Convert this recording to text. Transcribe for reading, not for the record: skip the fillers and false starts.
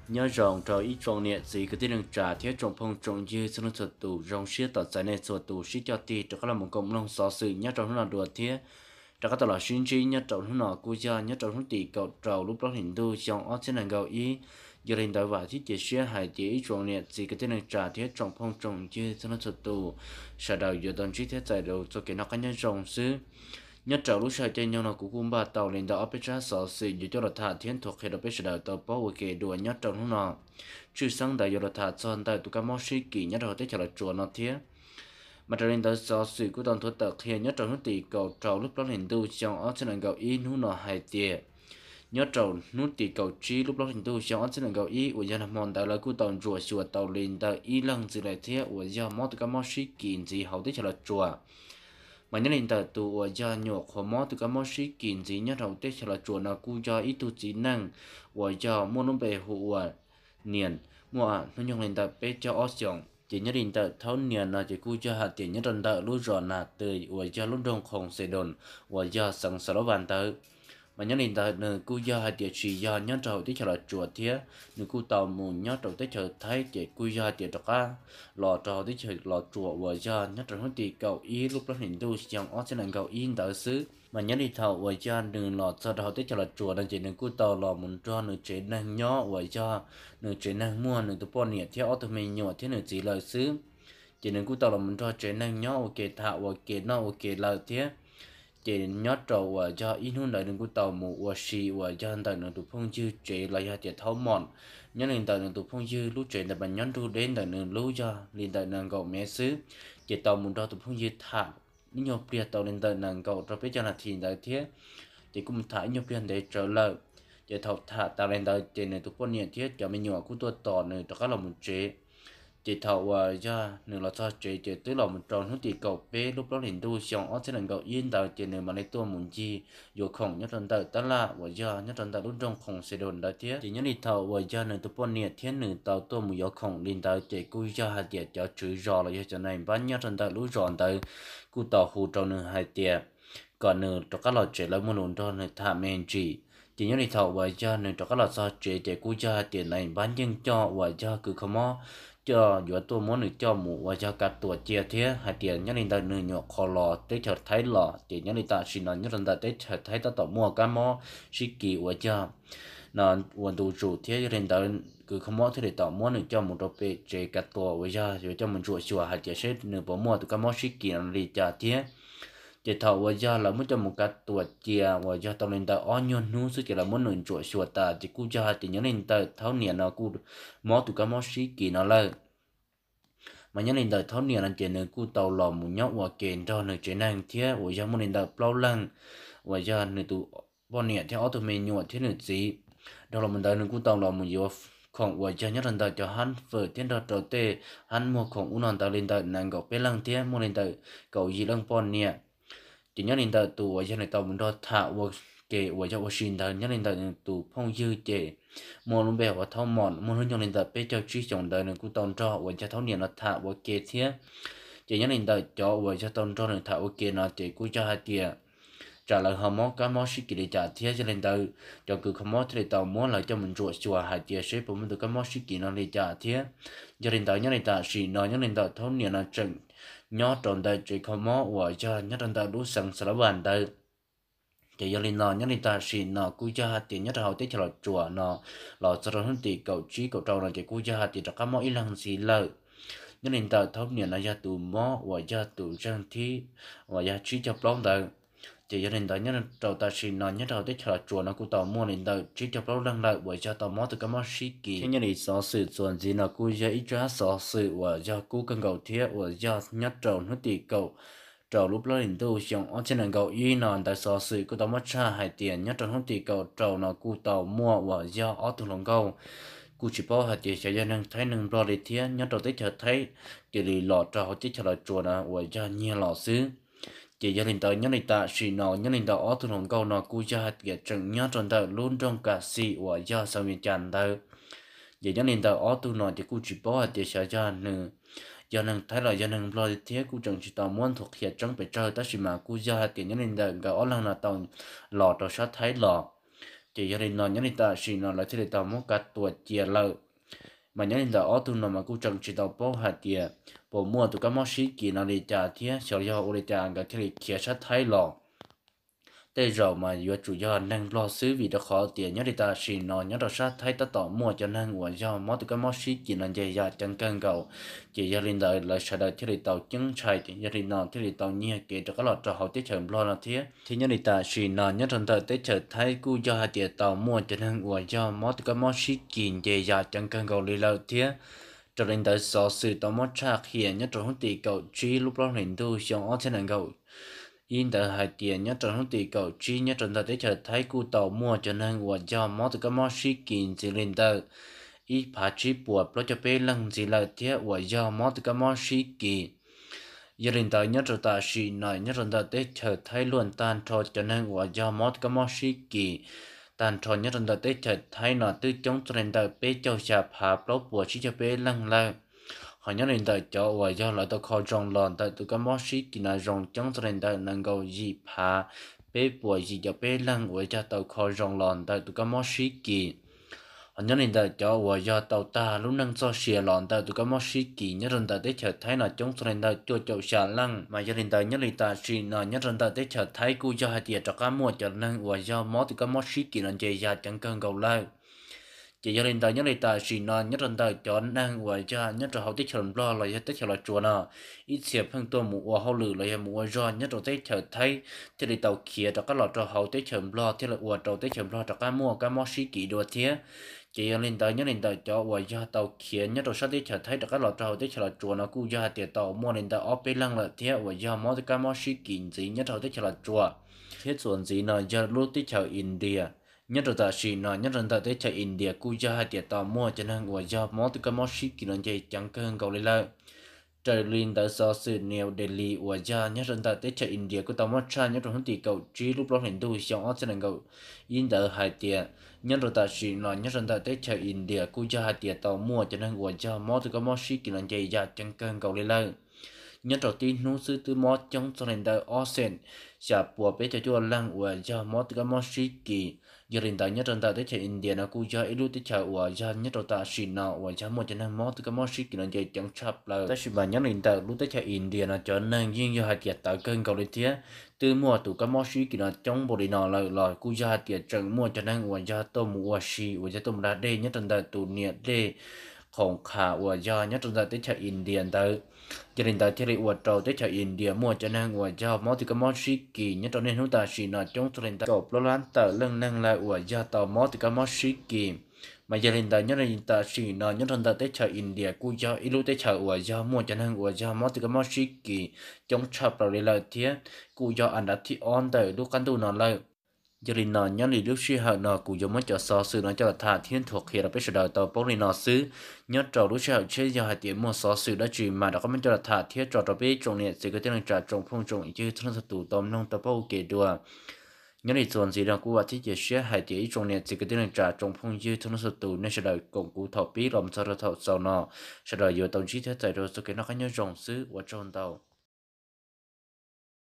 nhớ rộng trò ít trồng nhẹ gì cái tiền trả thiết trồng phong trồng dư cho nó thật tù rong xiết tọt giải này cho tù xí cho ti cho các là một cộng đồng xóa sự nhớ trồng nó là đùa thiết cho các tờ là xin chi nhớ trồng nó cú gia nhớ trồng nó tỷ cầu trầu lúc đó hình tu trong ở trên này gạo ý giờ hiện tại và thiết chế xe hải chế ít trồng nhẹ gì cái tiền trả thiết trồng phong trồng dư cho nó thật tù sau đó giờ toàn chi thiết giải đầu cho cái nó cá nhân trồng xứ nhất trào lúc sau trên nhau nó cũng cũng ba tàu lên đó ở bên sở sự dự cho là thả thiên thuộc hệ đó bên sở tàu bảo vệ đùa nhất trào lúc nào chứ sáng đại giờ là thả cho tại tụ các món sĩ kỳ nhất rồi tới chờ là chùa nó thế mà trở lên đó sở sự của toàn thuật tật hiện nhất trào lúc tỷ cầu trào lúc đó lên tu trong ở trên gạo in hú nó hai tiề nhất trào nút tỷ cầu chi lúc đó lên tu trong ở trên gạo y của dân làm mòn tại là của toàn chùa chùa tàu lên tại y lăng gì lại thế của dân mót tụ các món sĩ kỳ gì hậu tới chờ là chùa mà nhớ đến tờ tụ ở gia nhọc họ mót từ các món sĩ kín gì nhất đầu tết là chuột nào cu cho ít tu chỉ năng ở gia mua nó về hộ niên mua nó nhung lên tờ bé cho ót chồng chỉ nhớ đến tờ thấu niên là chỉ cu cho hạt tiền nhất trong tờ lúa giòn là từ ở gia lúc đông không sẽ đồn ở gia sẵn sẵn bàn tờ mà nhớ đến tại nơi cô gia hay địa chỉ gia nhớ trâu tới chờ là chùa thế nơi cô tàu mù nhớ trâu tới chờ thấy để cô gia địa trọc á lò trâu tới chờ lò chùa và gia nhớ trâu thì cầu ý lúc đó hình tu trong ở trên này cầu in đạo xứ mà nhớ đi thầu và gia đừng lò cho trâu tới chờ là chùa đang chỉ nơi cô tàu lò muốn cho nơi chế năng nhớ và gia nơi chế năng mua nơi tụ bọn nhiệt theo tụi mình nhỏ thế nơi chỉ lời xứ chỉ nơi cô tàu là muốn cho chế năng nhớ ok thạo ok nó ok lời thế chỉ nhớ trâu và cho in hôn đại đường của tàu mù và xì và cho anh đại đường tụ phong dư chỉ là gia tiệt thấu mòn nhớ lên đại đường tụ phong dư lúc chuyện là bạn nhắn thu đến đại đường lú cho liền đại đường gạo mẹ xứ chỉ tàu mù cho tụ phong dư thả những nhộp bia tàu lên đại đường gạo cho biết cho là thì đại thiết chỉ cũng thả nhộp bia để trở lại chỉ thầu thả tạo lên đại chỉ này tụ phong nhiệt thiết cho mình nhỏ của tôi tỏ này cho các lòng một chế chỉ thầu và ra nửa là cho chỉ tới lòng một tròn hướng tỷ cầu bé lúc đó liền đu xong ở trên lần cầu yên tạo chỉ nửa mà lấy tua muốn chi dù không nhất lần tại ta là và ra nhất lần tại lúc trong không sẽ đồn đại thiết chỉ nhớ đi thầu và ra nửa tụ bọn nhiệt thiên nửa tàu tua một gió không liền tại chỉ cúi ra hạt tiệt cho chữ rò là cho này bán nhất lần tại lúc ròn tại cú tàu hù tròn nửa hai tiệt còn nửa cho các lò chỉ lấy một lần cho nửa thả men chỉ nhớ đi thầu và ra nửa cho các lò sao chỉ cúi ra tiền này bán nhân cho và ra cứ không mò cho giữa tôi muốn được cho mũ và cho cả tuổi chia thế hai tiền nhất định tại nơi nhỏ khó lò tới chợt thấy lò thì nhất định tại xin nó nhất định tại tới chợt thấy ta tổ mua cá mò sĩ kỳ và cho nó hoàn tụ chủ thế nhất định tại cứ không mò thế để tổ muốn được cho một đôi bể chế cả tuổi và rồi cho mình chuột chuột hai tiền sẽ nửa bỏ mua từ cá mò sĩ kỳ nó đi trả thế chỉ thầu và do là muốn cho một cái tuổi chia và do tao lên tại ở nhon nu sự chỉ là muốn nổi chuột chuột ta chỉ cú cho thì nhớ lên tại tháo niệm nó cú mò từ cá mò sĩ kỳ nó lại mà nhớ đến đời thấu niệm là chuyện này cú tàu lò một nhóc và kiện cho nơi chuyện này thế và giờ muốn đến đời bao lăng và giờ nơi tụ bọn niệm theo tụi mình nhọ thế này gì đó là mình đời nơi cú tàu lò một nhiều không và giờ nhớ đến đời cho hắn vợ thiên đạo đầu tê hắn mua không uốn non tàu lên đời nàng gọc bé lăng thế muốn đến đời cậu gì lăng bọn niệm chỉ nhớ đến đời tụ và giờ này tàu mình đó thả và kể và giờ và xin đời nhớ đến đời tụ phong dư chế mua luôn bèo và thao mòn mua hơn trong nền tảng bé cho truy chọn đời này cũng tồn cho và cho thao niệm nó thả và kê thế chỉ nhớ nền tảng cho và cho tồn cho này thả và kê nó chỉ cũng cho hai tiền trả lời họ món cá món xí kỳ để trả thế cho nền tảng cho cứ không món thì tàu muốn lại cho mình chuột chuột hai tiền sẽ bấm từ cá món xí kỳ nó để trả thế cho nền tảng nhớ nền tảng xí nó nhớ nền tảng thao niệm nó chừng nhớ tròn đời chỉ không món và cho nhớ nền tảng đủ sẵn sẵn bàn đời chỉ do linh nó nhớ linh ta xin nó cúi cho hạt tiền nhất là hậu tết cho lọ chùa nó lọ cho nó thì cầu trí cầu trâu là chỉ cúi cho hạt tiền cho các món ít lần gì lợi nhớ linh ta thấu niệm là gia tù mó và gia tù trang thi và gia trí cho plong đời chỉ do linh ta nhớ trâu ta xin nó nhất là hậu tết cho lọ chùa nó cũng tàu mua linh ta trí cho plong đăng lợi và gia tàu mó từ các món sĩ kỳ thế nhớ linh xóa sự chuẩn gì nó cúi cho ít ra xóa sự và gia cú cần cầu thiết và gia nhất trâu nó thì cầu trâu lúc đó hình tu xong ở trên cầu y nòn tại sở sự của tàu mất cha hai tiền nhất trong hôm thì cầu trâu nó cụ tàu mua và do ở từ lòng cầu cụ chỉ bảo hai tiền sẽ cho nên thấy nên lo để thiên nhất trâu tới chờ thấy chỉ lì lọ trâu tới chờ lại chùa nó và do nhiều lọ xứ chỉ gia đình tới nhất định ta chỉ nó nhất định ta ở từ lòng cầu nó cụ cho hai tiền chừng nhất trong ta luôn trong cả sĩ và do sao miền tràn ta giờ nhất định ta ở từ nó thì cụ chỉ bảo hai tiền sẽ cho nên giờ năng thấy là giờ năng lo thế cú chẳng chỉ tao muốn thuộc hiện trong bề trời ta chỉ mà cú giờ tiền nhân nên đợi gạo lần là tao lò trò sát thấy lò chỉ gia đình nó nhớ đến ta xì nó là thế tao muốn cắt tuột chia lợ mà nhớ đến ta ở tu nó mà cũng chẳng chỉ tao bao hạt tiền bộ mua tụ cái món xí kỳ nó đi trả thế sau đó ô đi trả cái thế kia sát thái lọ đây rồi mà vừa chủ do năng lo xứ vì đó khó tiền nhớ đi ta xin nó nhớ đó sát thấy ta tỏ mua cho năng của do mót cái mót xí chỉ là dây ra chẳng cần cầu chỉ gia đình đời là sẽ đợi thì tàu chứng chạy thì gia đình nó thì tàu nhẹ kể cho các lọt cho họ tiết chậm lo là thế thì nhớ đi ta xin nó nhớ trong đời tiết chậm thấy cú do hai tiền tàu mua cho năng của do mót cái mót xí chỉ dây ra chẳng cần cầu đi lâu thế cho nên đời sở sự tàu mót chắc hiện nhớ trong tỷ cầu chỉ lúc đó hình tu xong ở trên năng cầu in tờ hai tiền nhất trong lúc tỷ cầu chi nhất trong tờ để chờ thấy cụ tàu mua cho nên của do mót từ cái mót xí kín chỉ lên tờ ít phá chi buộc lo cho bé lăng chỉ là thế của do mót từ cái mót xí kín giờ lên tờ nhất trong tờ xí này nhất trong tờ để chờ thấy luôn tan trò cho nên của do mót cái mót xí kín tan trò nhất trong tờ để chờ thấy nó từ chống cho nên tờ bé châu xà phá lo buộc chỉ cho bé lăng lại họ nhớ đến tại chỗ và do lại tôi khó trồng lòn tại tụi cái món xí kỳ là rong chống cho nên tại năng cầu gì phá bé bùa gì cho bé lăng và cho tôi khó trồng lòn tại tụi cái món xí kỳ họ nhớ đến tại chỗ và do tàu ta lúc năng cho xìa lòn tại tụi cái món xí kỳ nhớ đến tại để chờ thấy là chống cho nên tại cho chậu xà lăng mà gia đình tại nhớ đến tại xì là nhớ đến tại để chờ thấy cô cho hai tiền cho cá mua cho năng và do món tụi cái món xí kỳ là chơi ra chẳng cần cầu lại chỉ gia đình ta nhớ lại ta chỉ nói nhớ rằng ta chọn năng ngoài cha nhớ rằng họ tích chọn lo là tích chọn là chùa nào ít xếp hơn tôi mua họ lử là mua do nhớ rằng tích chọn thấy thì để tàu kia cho các lọ cho họ tích chọn lo thì là uổng tàu tích chọn lo cho các mua các món xí kỹ đồ thế chỉ gia đình ta nhớ đến ta cho ngoài cha tàu kia nhớ rằng sao tích chọn thấy cho các lọ cho họ tích chọn là chùa nào cũng ra tiền tàu mua nên ta ở bên lăng là thế ngoài cha mua các món xí kỹ gì nhớ rằng tích chọn là chùa thếส่วนgì nào giờ lúc tích chọn India nhất là ta chỉ nói nhất là ta tới chạy India cú gia hai tiệt tàu mua cho nên của do món từ cái món ship kỹ năng chạy chẳng cần cầu lấy lại trời liên tại sao sự nhiều Delhi của gia nhất là ta tới chạy India của tàu mua cha nhất là hướng tỷ cầu chỉ lúc đó hiện tu xong ở trên cầu in tại hai tiệt nhất là ta chỉ nói nhất là ta tới chạy India cú gia hai tiệt tàu mua cho nên của do món từ cái món ship kỹ năng chạy ra chẳng cần cầu lấy lại nhất đầu tiên nô sư từ mót trong cho nên tại Ocean xả bùa bé cho chua lăng của do mót cái mót sĩ kỳ giờ hiện tại nhất trong tại tới India nó cũng cho ít lúc tới chợ của do nhất đầu tại xin nào của cho một cho nên mót cái mót sĩ kỳ nó chạy chẳng chập là tới xin bà nhất hiện tại lúc tới chợ India nó cho nên riêng do hạt tiệt tại cơn cầu lên thế từ mua tụ cái mót sĩ kỳ nó trong bộ đi nó lại cũng do hạt tiệt chẳng mua cho nên của do tôm mua xì của do tôm đá đê nhất trong tại tụ nhiệt đêของขาว่าย่อnhất trong tại tới chợ India tới cho nên tại thế này trâu tới chợ India mua cho nên do món thì có món xí kỳ nhất trong nên chúng ta chỉ nói trong cho nên ta chụp lo lắng tờ lưng năng lại do tàu món thì có món xí kỳ mà cho nên tại nhất là ta chỉ nói nhất trong tại tới chợ India cú do ít lúc tới chợ do mua cho nên do món thì có món xí kỳ trong chập rồi lại thế cú do anh đã thi on tới lúc căn tu nó lại giờ đi nọ nhớ đi lúc xưa họ nọ cũng giống mấy trò so sư nó cho thà thiên thuộc hiện là bây giờ đời tàu bóng đi nọ xứ nhớ trò lúc xưa chơi giờ hai tiếng mua so sư đã chỉ mà đã có mấy trò thà thiên trò trò bé trồng này sẽ có thể là trà trồng phong trồng chứ thân thật tụ tôm nông tàu bao kể đùa nhớ đi chọn gì là cũng thích giờ xưa hai tiếng trồng này sẽ có thể là trà trồng phong chứ thân thật tụ nên sẽ đời cùng cụ thọ bí làm sao thọ sau nọ sẽ đời giờ tàu chí thế tại rồi số cái nó khác nhau trồng xứ và trồng tàu